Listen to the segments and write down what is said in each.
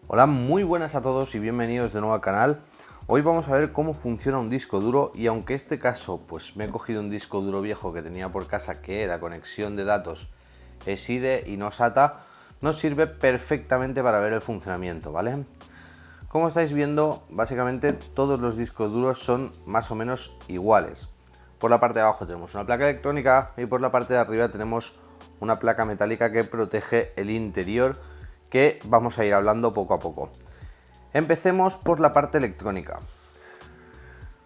Hola, muy buenas a todos y bienvenidos de nuevo al canal. Hoy vamos a ver cómo funciona un disco duro y aunque en este caso pues me he cogido un disco duro viejo que tenía por casa que era conexión de datos SIDE y no SATA, nos sirve perfectamente para ver el funcionamiento, ¿vale? Como estáis viendo, básicamente todos los discos duros son más o menos iguales. Por la parte de abajo tenemos una placa electrónica y por la parte de arriba tenemos una placa metálica que protege el interior, que vamos a ir hablando poco a poco. Empecemos por la parte electrónica.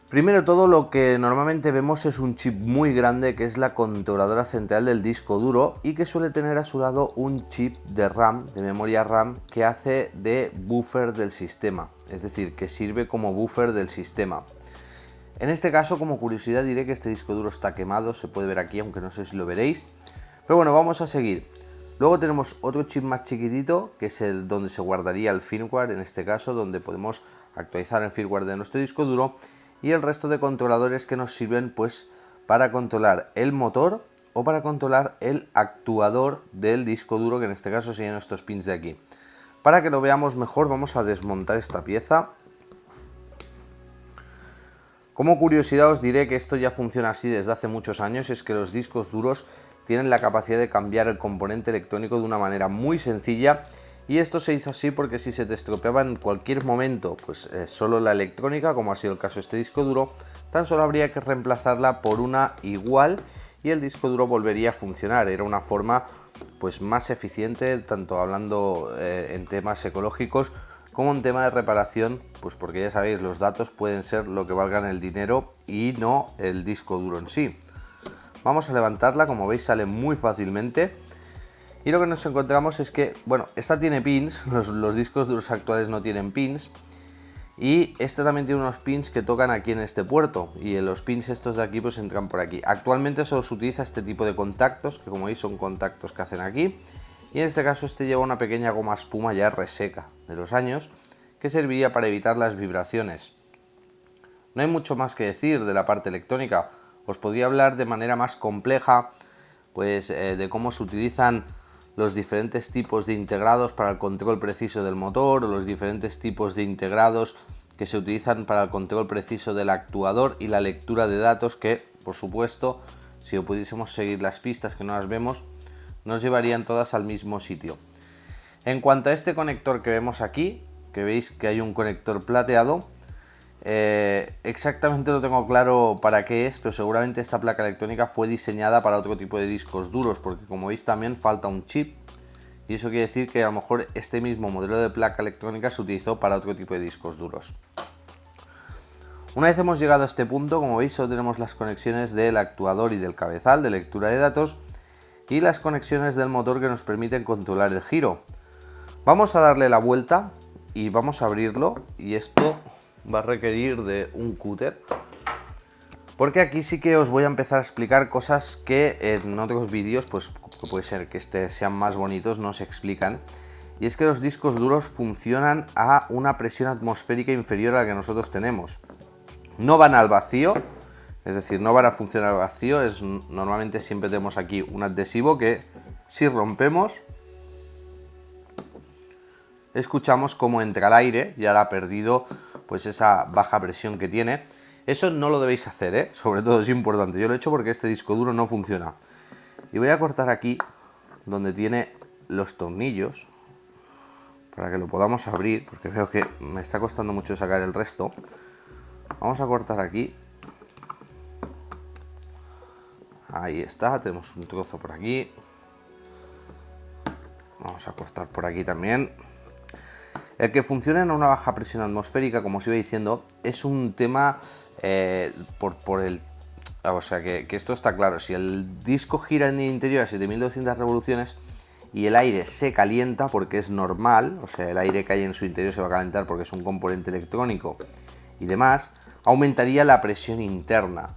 Primero de todo, lo que normalmente vemos es un chip muy grande que es la controladora central del disco duro y que suele tener a su lado un chip de RAM, de memoria RAM, que hace de buffer del sistema, es decir, que sirve como buffer del sistema. En este caso, como curiosidad, diré que este disco duro está quemado, se puede ver aquí, aunque no sé si lo veréis. Pero bueno, vamos a seguir. Luego tenemos otro chip más chiquitito, que es el donde se guardaría el firmware, en este caso, donde podemos actualizar el firmware de nuestro disco duro, y el resto de controladores que nos sirven pues para controlar el motor o para controlar el actuador del disco duro, que en este caso serían estos pins de aquí. Para que lo veamos mejor, vamos a desmontar esta pieza. Como curiosidad os diré que esto ya funciona así desde hace muchos años, es que los discos duros tienen la capacidad de cambiar el componente electrónico de una manera muy sencilla, y esto se hizo así porque si se te estropeaba en cualquier momento pues solo la electrónica, como ha sido el caso de este disco duro, tan solo habría que reemplazarla por una igual y el disco duro volvería a funcionar. Era una forma pues más eficiente, tanto hablando en temas ecológicos como en tema de reparación, pues porque ya sabéis, los datos pueden ser lo que valgan el dinero y no el disco duro en sí. Vamos a levantarla, como veis sale muy fácilmente. Y lo que nos encontramos es que, bueno, esta tiene pins, los discos duros actuales no tienen pins. Y este también tiene unos pins que tocan aquí en este puerto, y los pins estos de aquí pues entran por aquí. Actualmente solo se utiliza este tipo de contactos, que como veis son contactos que hacen aquí. Y en este caso este lleva una pequeña goma espuma ya reseca de los años, que serviría para evitar las vibraciones. No hay mucho más que decir de la parte electrónica. Os podría hablar de manera más compleja pues de cómo se utilizan los diferentes tipos de integrados para el control preciso del motor, o los diferentes tipos de integrados que se utilizan para el control preciso del actuador y la lectura de datos, que por supuesto, si pudiésemos seguir las pistas que no las vemos, nos llevarían todas al mismo sitio. En cuanto a este conector que vemos aquí, que veis que hay un conector plateado, exactamente no tengo claro para qué es, pero seguramente esta placa electrónica fue diseñada para otro tipo de discos duros, porque como veis también falta un chip, y eso quiere decir que a lo mejor este mismo modelo de placa electrónica se utilizó para otro tipo de discos duros. Una vez hemos llegado a este punto, como veis solo tenemos las conexiones del actuador y del cabezal de lectura de datos, y las conexiones del motor que nos permiten controlar el giro. Vamos a darle la vuelta y vamos a abrirlo, y esto va a requerir de un cúter, porque aquí sí que os voy a empezar a explicar cosas que en otros vídeos, pues que puede ser que sean más bonitos, no se explican. Y es que los discos duros funcionan a una presión atmosférica inferior a la que nosotros tenemos. No van al vacío, es decir, no van a funcionar al vacío. Normalmente siempre tenemos aquí un adhesivo que, si rompemos, escuchamos cómo entra el aire y ahora ha perdido pues esa baja presión que tiene. Eso no lo debéis hacer, ¿eh? Sobre todo es importante. Yo lo he hecho porque este disco duro no funciona. Y voy a cortar aquí donde tiene los tornillos para que lo podamos abrir, porque veo que me está costando mucho sacar el resto. Vamos a cortar aquí. Ahí está, tenemos un trozo por aquí. Vamos a cortar por aquí también. El que funcione a una baja presión atmosférica, como os iba diciendo, es un tema por el... O sea, que esto está claro. Si el disco gira en el interior a 7200 revoluciones y el aire se calienta, porque es normal, o sea, el aire que hay en su interior se va a calentar porque es un componente electrónico y demás, aumentaría la presión interna.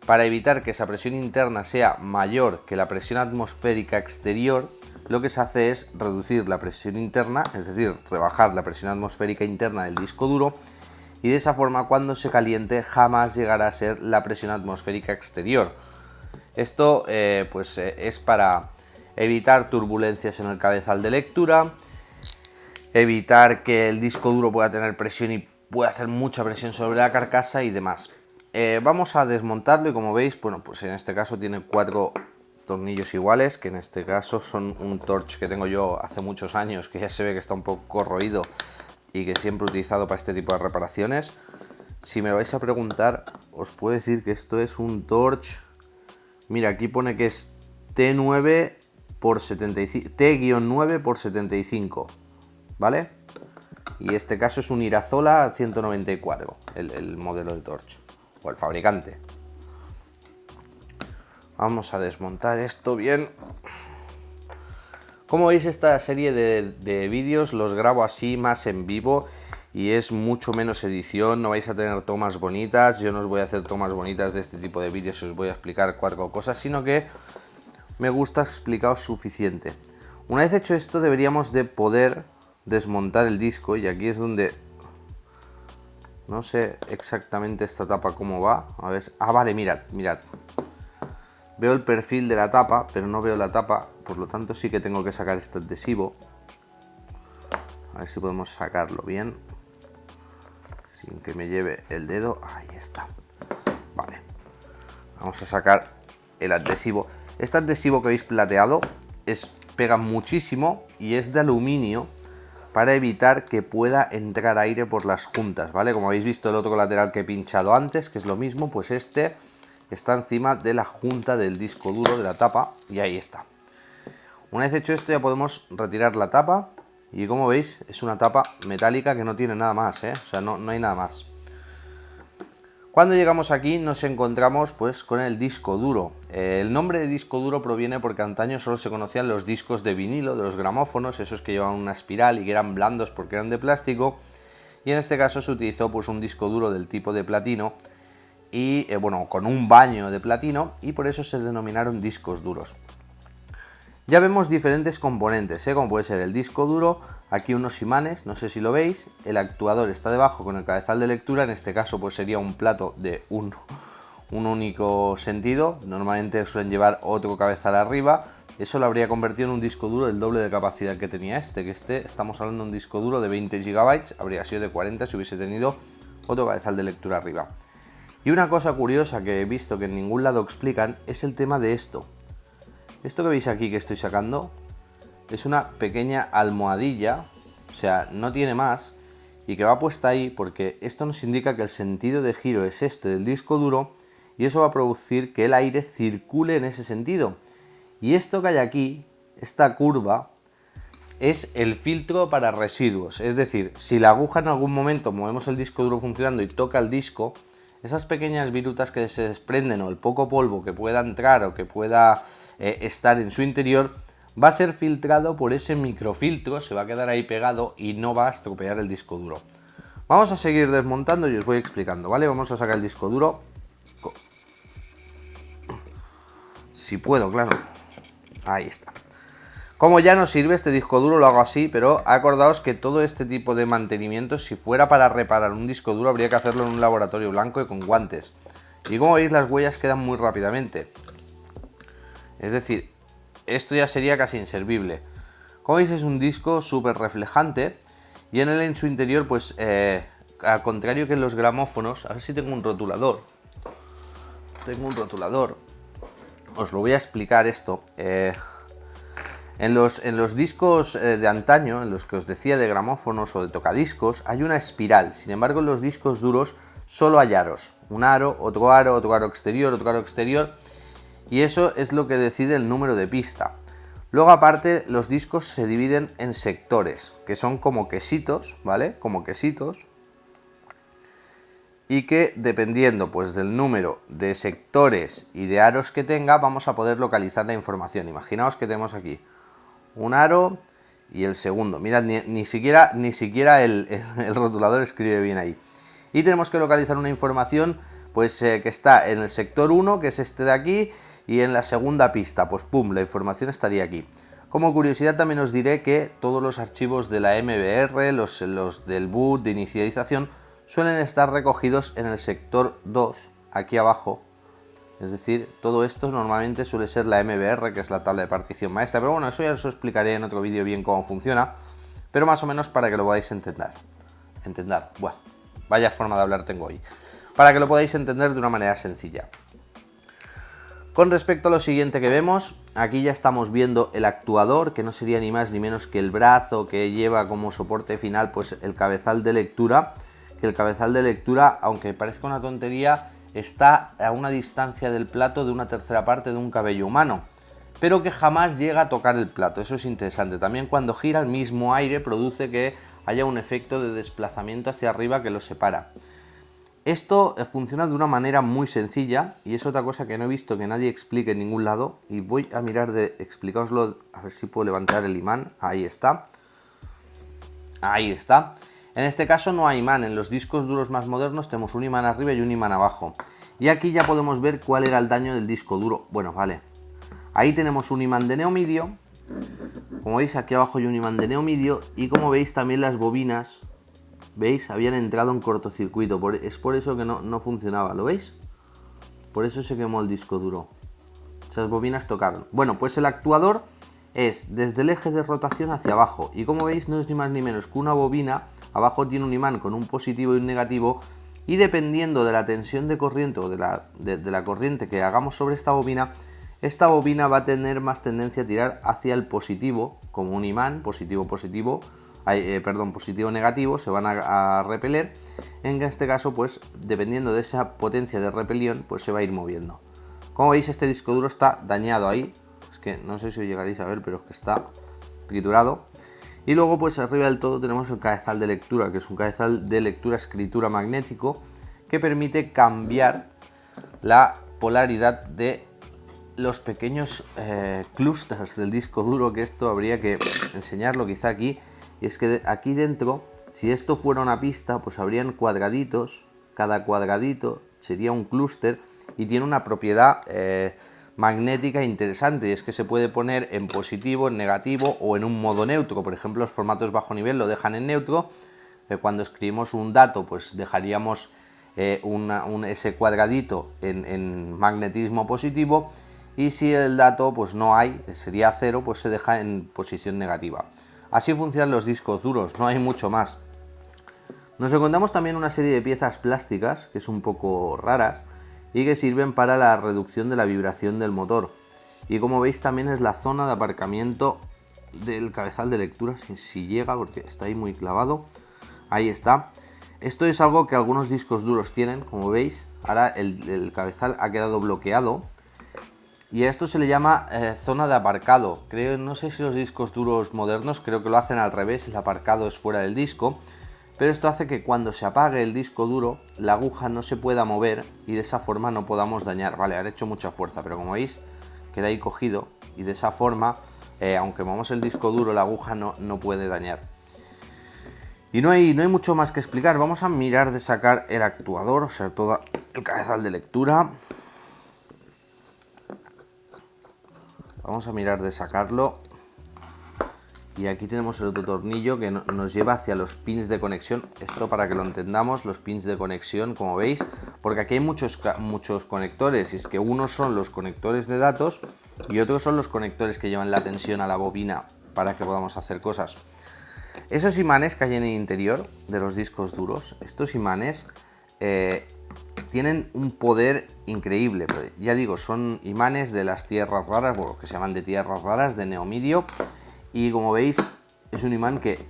Para evitar que esa presión interna sea mayor que la presión atmosférica exterior, lo que se hace es reducir la presión interna, es decir, rebajar la presión atmosférica interna del disco duro, y de esa forma cuando se caliente jamás llegará a ser la presión atmosférica exterior. Esto es para evitar turbulencias en el cabezal de lectura evitar que el disco duro pueda tener presión y pueda hacer mucha presión sobre la carcasa y demás. Vamos a desmontarlo y como veis, bueno, pues en este caso tiene 4 tornillos iguales, que en este caso son un torch que tengo yo hace muchos años, que ya se ve que está un poco corroído y que siempre he utilizado para este tipo de reparaciones. Si me vais a preguntar, os puedo decir que esto es un torch. Mira, aquí pone que es T9 por 75, T-9 por 75, ¿vale? Y este caso es un Irazola 194, el modelo de torch, o el fabricante. Vamos a desmontar esto bien. Como veis, esta serie de vídeos los grabo así más en vivo y es mucho menos edición, no vais a tener tomas bonitas, yo no os voy a hacer tomas bonitas de este tipo de vídeos, os voy a explicar 4 cosas, sino que me gusta explicaros suficiente. Una vez hecho esto deberíamos de poder desmontar el disco y aquí es donde no sé exactamente esta tapa cómo va. A ver, vale, mirad. Veo el perfil de la tapa, pero no veo la tapa, por lo tanto sí que tengo que sacar este adhesivo. A ver si podemos sacarlo bien, sin que me lleve el dedo. Ahí está. Vale. Vamos a sacar el adhesivo. Este adhesivo que habéis plateado pega muchísimo y es de aluminio para evitar que pueda entrar aire por las juntas, ¿vale? Como habéis visto el otro lateral que he pinchado antes, que es lo mismo, pues este está encima de la junta del disco duro de la tapa y ahí está. Una vez hecho esto ya podemos retirar la tapa y como veis es una tapa metálica que no tiene nada más, o sea, no hay nada más. Cuando llegamos aquí nos encontramos pues con el disco duro. El nombre de disco duro proviene porque antaño solo se conocían los discos de vinilo, de los gramófonos, esos que llevaban una espiral y que eran blandos porque eran de plástico, y en este caso se utilizó pues un disco duro del tipo de platino y bueno, con un baño de platino, y por eso se denominaron discos duros. Ya vemos diferentes componentes, como puede ser el disco duro, aquí unos imanes, no sé si lo veis, el actuador está debajo con el cabezal de lectura, en este caso pues sería un plato de un único sentido, normalmente suelen llevar otro cabezal arriba, eso lo habría convertido en un disco duro del doble de capacidad que tenía que estamos hablando de un disco duro de 20 GB, habría sido de 40 si hubiese tenido otro cabezal de lectura arriba. Y una cosa curiosa que he visto que en ningún lado explican es el tema de esto. Esto que veis aquí que estoy sacando es una pequeña almohadilla, o sea, no tiene más, y que va puesta ahí porque esto nos indica que el sentido de giro es este del disco duro y eso va a producir que el aire circule en ese sentido. Y esto que hay aquí, esta curva, es el filtro para residuos, es decir, si la aguja en algún momento movemos el disco duro funcionando y toca el disco, esas pequeñas virutas que se desprenden o el poco polvo que pueda entrar o que pueda estar en su interior va a ser filtrado por ese microfiltro, se va a quedar ahí pegado y no va a estropear el disco duro. Vamos a seguir desmontando y os voy explicando, ¿vale? Vamos a sacar el disco duro. Si puedo, claro. Ahí está. Como ya no sirve este disco duro, lo hago así, pero acordaos que todo este tipo de mantenimiento, si fuera para reparar un disco duro, habría que hacerlo en un laboratorio blanco y con guantes. Y como veis, las huellas quedan muy rápidamente. Es decir, esto ya sería casi inservible. Como veis, es un disco súper reflejante y en su interior, pues, al contrario que en los gramófonos, a ver si tengo un rotulador. Os lo voy a explicar esto. En los discos de antaño, en los que os decía de gramófonos o de tocadiscos, hay una espiral. Sin embargo, en los discos duros solo hay aros. Un aro, otro aro exterior, otro aro exterior. Y eso es lo que decide el número de pista. Luego, aparte, los discos se dividen en sectores, que son como quesitos, ¿vale? Como quesitos. Y que dependiendo pues del número de sectores y de aros que tenga, vamos a poder localizar la información. Imaginaos que tenemos aquí un aro y el segundo. Mirad, ni siquiera el rotulador escribe bien ahí. Y tenemos que localizar una información pues que está en el sector 1, que es este de aquí, y en la segunda pista, pues pum, la información estaría aquí. Como curiosidad también os diré que todos los archivos de la MBR, los del boot, de inicialización, suelen estar recogidos en el sector 2, aquí abajo. Es decir, todo esto normalmente suele ser la MBR, que es la tabla de partición maestra, pero bueno, eso ya os explicaré en otro vídeo bien cómo funciona. pero más o menos para que lo podáis entender. Bueno, vaya forma de hablar tengo hoy. Para que lo podáis entender de una manera sencilla. Con respecto a lo siguiente que vemos, aquí ya estamos viendo el actuador, que no sería ni más ni menos que el brazo que lleva como soporte final pues el cabezal de lectura, que el cabezal de lectura, aunque parezca una tontería, está a una distancia del plato de una tercera parte de un cabello humano, pero que jamás llega a tocar el plato. Eso es interesante. También cuando gira el mismo aire produce que haya un efecto de desplazamiento hacia arriba que lo separa. Esto funciona de una manera muy sencilla y es otra cosa que no he visto que nadie explique en ningún lado y voy a mirar de explicaoslo, a ver si puedo levantar el imán. Ahí está. Ahí está. En este caso no hay imán, en los discos duros más modernos tenemos un imán arriba y un imán abajo. Y aquí ya podemos ver cuál era el daño del disco duro. Bueno, vale. Ahí tenemos un imán de neomidio. Como veis, aquí abajo hay un imán de neomidio y como veis también las bobinas, ¿veis? Habían entrado en cortocircuito, es por eso que no funcionaba, ¿lo veis? Por eso se quemó el disco duro. Esas bobinas tocaron. Bueno, pues el actuador es desde el eje de rotación hacia abajo y como veis no es ni más ni menos que una bobina. Abajo tiene un imán con un positivo y un negativo y dependiendo de la tensión de corriente o de la corriente que hagamos sobre esta bobina va a tener más tendencia a tirar hacia el positivo, como un imán, positivo negativo, se van a repeler. En este caso, pues dependiendo de esa potencia de repelión, pues se va a ir moviendo. Como veis, este disco duro está dañado ahí, es que no sé si os llegaréis a ver, pero es que está triturado. Y luego pues arriba del todo tenemos el cabezal de lectura, que es un cabezal de lectura escritura magnético que permite cambiar la polaridad de los pequeños clústeres del disco duro, que esto habría que enseñarlo quizá aquí. Y es que aquí dentro, si esto fuera una pista, pues habrían cuadraditos, cada cuadradito sería un clúster y tiene una propiedad magnética interesante, y es que se puede poner en positivo, en negativo o en un modo neutro. Por ejemplo, los formatos bajo nivel lo dejan en neutro. Cuando escribimos un dato, pues dejaríamos ese cuadradito en magnetismo positivo, y si el dato pues no hay, sería 0, pues se deja en posición negativa. Así funcionan los discos duros, no hay mucho más. Nos encontramos también una serie de piezas plásticas, que son un poco raras, y que sirven para la reducción de la vibración del motor. Y como veis también es la zona de aparcamiento del cabezal de lectura, si llega, porque está ahí muy clavado. Ahí está. Esto es algo que algunos discos duros tienen, como veis. Ahora el cabezal ha quedado bloqueado. Y a esto se le llama zona de aparcado. No sé si los discos duros modernos creo que lo hacen al revés, el aparcado es fuera del disco. Pero esto hace que cuando se apague el disco duro, la aguja no se pueda mover y de esa forma no podamos dañar. Vale, ahora he hecho mucha fuerza, pero como veis, queda ahí cogido y de esa forma, aunque movamos el disco duro, la aguja no puede dañar. Y no hay mucho más que explicar. Vamos a mirar de sacar el actuador, o sea, todo el cabezal de lectura. Vamos a mirar de sacarlo. Y aquí tenemos el otro tornillo que nos lleva hacia los pins de conexión. Esto para que lo entendamos, los pins de conexión, como veis, porque aquí hay muchos conectores, y es que unos son los conectores de datos y otros son los conectores que llevan la tensión a la bobina para que podamos hacer cosas. Esos imanes que hay en el interior de los discos duros, estos imanes tienen un poder increíble. Ya digo, son imanes de las tierras raras, bueno, que se llaman de tierras raras, de neomidio. Y como veis, es un imán que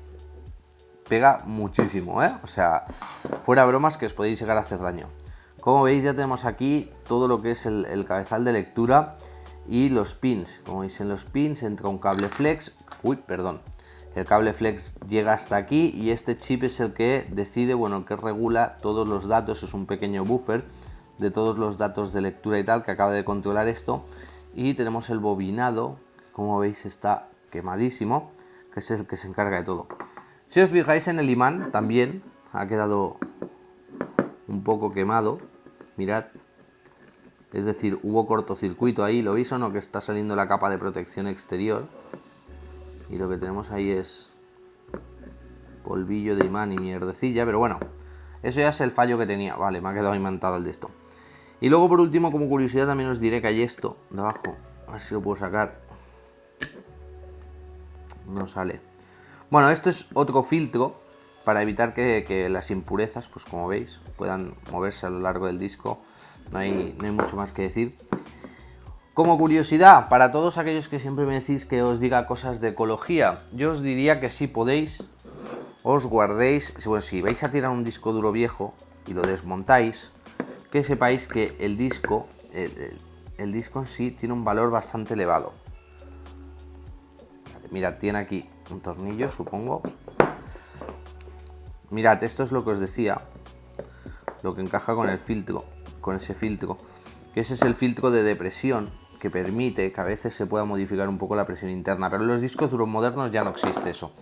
pega muchísimo, ¿eh? O sea, fuera bromas que os podéis llegar a hacer daño. Como veis, ya tenemos aquí todo lo que es el cabezal de lectura y los pins. Como veis, en los pins entra un cable flex. El cable flex llega hasta aquí y este chip es el que decide, bueno, el que regula todos los datos. Es un pequeño buffer de todos los datos de lectura y tal que acaba de controlar esto. Y tenemos el bobinado, que como veis está quemadísimo, que es el que se encarga de todo. Si os fijáis en el imán también ha quedado un poco quemado, mirad, es decir, hubo cortocircuito ahí, ¿lo veis o no? Que está saliendo la capa de protección exterior y lo que tenemos ahí es polvillo de imán y mierdecilla, pero bueno, eso ya es el fallo que tenía. Vale, me ha quedado imantado el de esto. Y luego por último, como curiosidad, también os diré que hay esto de abajo, a ver si lo puedo sacar. No sale. Bueno, esto es otro filtro para evitar que las impurezas, pues como veis, puedan moverse a lo largo del disco. No hay mucho más que decir. Como curiosidad, para todos aquellos que siempre me decís que os diga cosas de ecología, yo os diría que si podéis, os guardéis, bueno, si vais a tirar un disco duro viejo y lo desmontáis, que sepáis que el disco en sí tiene un valor bastante elevado. Mirad, tiene aquí un tornillo, supongo. Mirad, esto es lo que os decía, lo que encaja con el filtro, con ese filtro, que ese es el filtro de depresión, que permite que a veces se pueda modificar un poco la presión interna, pero en los discos duros modernos ya no existe eso.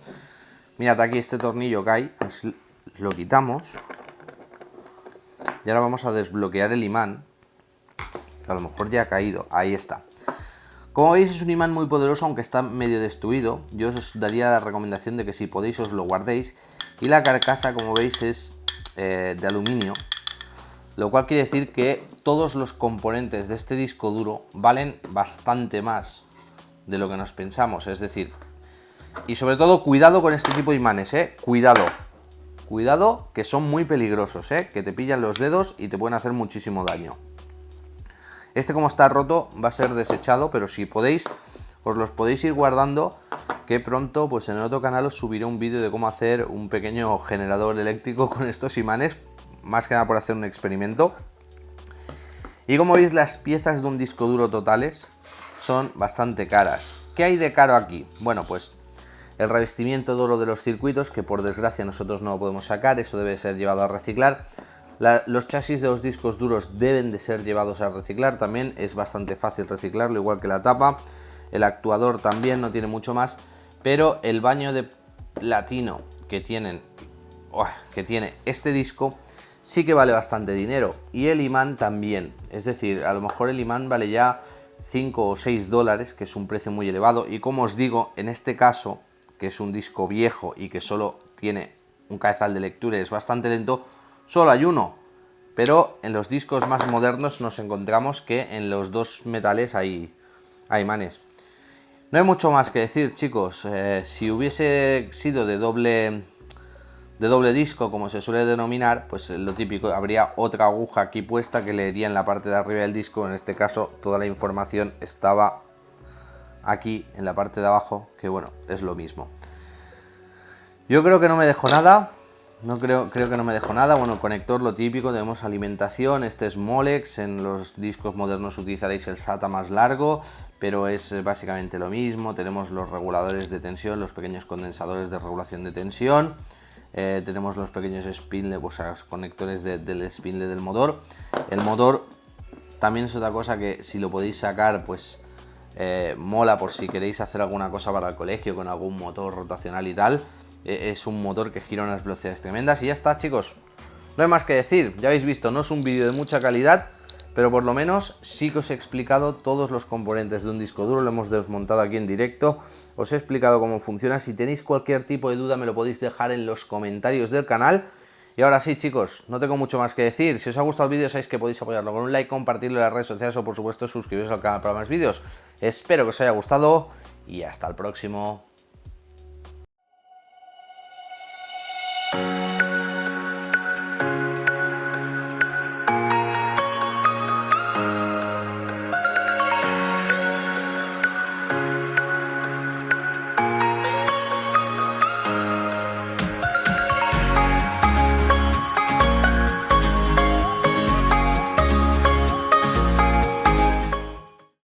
Mirad aquí este tornillo que hay, lo quitamos y ahora vamos a desbloquear el imán, que a lo mejor ya ha caído, ahí está. Como veis es un imán muy poderoso, aunque está medio destruido. Yo os daría la recomendación de que si podéis os lo guardéis. Y la carcasa, como veis, es de aluminio, lo cual quiere decir que todos los componentes de este disco duro valen bastante más de lo que nos pensamos. Es decir, y sobre todo cuidado con este tipo de imanes, cuidado, que son muy peligrosos, que te pillan los dedos y te pueden hacer muchísimo daño. Este, como está roto, va a ser desechado, pero si podéis, os los podéis ir guardando, que pronto pues en el otro canal os subiré un vídeo de cómo hacer un pequeño generador eléctrico con estos imanes, más que nada por hacer un experimento. Y como veis, las piezas de un disco duro totales son bastante caras. ¿Qué hay de caro aquí? Bueno, pues el revestimiento de oro de los circuitos, que por desgracia nosotros no lo podemos sacar, eso debe ser llevado a reciclar. Los chasis de los discos duros deben de ser llevados a reciclar, también es bastante fácil reciclarlo, igual que la tapa. El actuador también, no tiene mucho más, pero el baño de platino que tiene este disco sí que vale bastante dinero, y el imán también. Es decir, a lo mejor el imán vale ya 5 o 6 dólares, que es un precio muy elevado, y como os digo, en este caso, que es un disco viejo y que solo tiene un cabezal de lectura y es bastante lento, solo hay uno. Pero en los discos más modernos nos encontramos que en los dos metales hay imanes. No hay mucho más que decir, chicos. Si hubiese sido de doble disco, como se suele denominar, pues lo típico, habría otra aguja aquí puesta que leería en la parte de arriba del disco. En este caso toda la información estaba aquí en la parte de abajo, que bueno, es lo mismo. Yo creo que no me dejo nada. Creo que no me dejo nada. Bueno, el conector, lo típico, tenemos alimentación, este es Molex. En los discos modernos utilizaréis el SATA más largo, pero es básicamente lo mismo. Tenemos los reguladores de tensión, los pequeños condensadores de regulación de tensión. Tenemos los pequeños spinle, o sea, los conectores del spinle del motor. El motor también es otra cosa que, si lo podéis sacar, pues mola por si queréis hacer alguna cosa para el colegio con algún motor rotacional y tal. Es un motor que gira a unas velocidades tremendas. Y ya está, chicos, no hay más que decir. Ya habéis visto, no es un vídeo de mucha calidad, pero por lo menos sí que os he explicado todos los componentes de un disco duro. Lo hemos desmontado aquí en directo, os he explicado cómo funciona. Si tenéis cualquier tipo de duda me lo podéis dejar en los comentarios del canal. Y ahora sí, chicos, no tengo mucho más que decir. Si os ha gustado el vídeo, sabéis que podéis apoyarlo con un like, compartirlo en las redes sociales o por supuesto suscribiros al canal para más vídeos. Espero que os haya gustado y hasta el próximo.